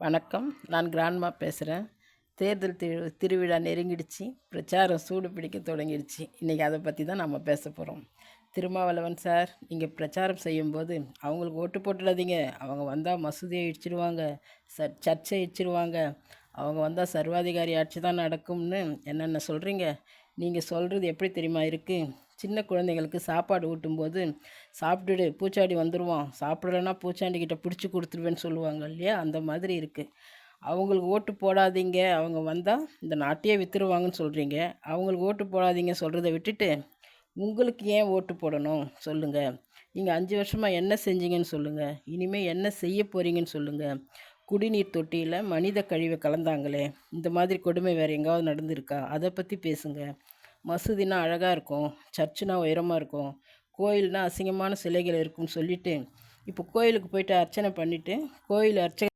வணக்கம். நான் கிராண்ட்மா பேசுகிறேன். தேர்தல் திருவிழா நெருங்கிடுச்சு. பிரச்சாரம் சூடு பிடிக்க தொடங்கிடுச்சு. இன்றைக்கி அதை பற்றி தான் நம்ம பேச போகிறோம். திருமாவளவன் சார், நீங்கள் பிரச்சாரம் செய்யும்போது அவங்களுக்கு ஓட்டு போட்டுடாதீங்க. அவங்க வந்தால் மசூதியை இடிச்சிடுவாங்க, சர்ச்சை இடிச்சிடுவாங்க. அவங்க வந்தால் சர்வாதிகாரி ஆட்சி தான் நடக்கும்னு என்னென்ன சொல்கிறீங்க. நீங்கள் சொல்கிறது எப்படி தெரியுமா இருக்குது? சின்ன குழந்தைங்களுக்கு சாப்பாடு ஊட்டும்போது சாப்பிட்டுடு பூச்சாண்டி வந்துடுவான், சாப்பிடலைன்னா பூச்சாண்டிக்கிட்ட பிடிச்சி கொடுத்துருவேன்னு சொல்லுவாங்க இல்லையா? அந்த மாதிரி இருக்குது. அவங்களுக்கு ஓட்டு போடாதீங்க, அவங்க வந்தால் இந்த நாட்டையே விற்றுருவாங்கன்னு சொல்கிறீங்க. அவங்களுக்கு ஓட்டு போடாதீங்க சொல்கிறத விட்டுட்டு உங்களுக்கு ஏன் ஓட்டு போடணும் சொல்லுங்கள். நீங்கள் 5 வருஷமாக என்ன செஞ்சீங்கன்னு சொல்லுங்கள். இனிமேல் என்ன செய்ய போகிறீங்கன்னு சொல்லுங்கள். குடிநீர் தொட்டியில் மனித கழிவை கலந்தாங்களே, இந்த மாதிரி கொடுமை வேறு எங்காவது நடந்திருக்கா? அதை பற்றி பேசுங்க. மசூதினா அழகாக இருக்கும், சர்ச்சுனா உயரமாக இருக்கும், கோயில்னால் அசிங்கமான சிலைகள் இருக்குன்னு சொல்லிவிட்டு இப்போ கோயிலுக்கு போயிட்டு அர்ச்சனை பண்ணிவிட்டு கோயில்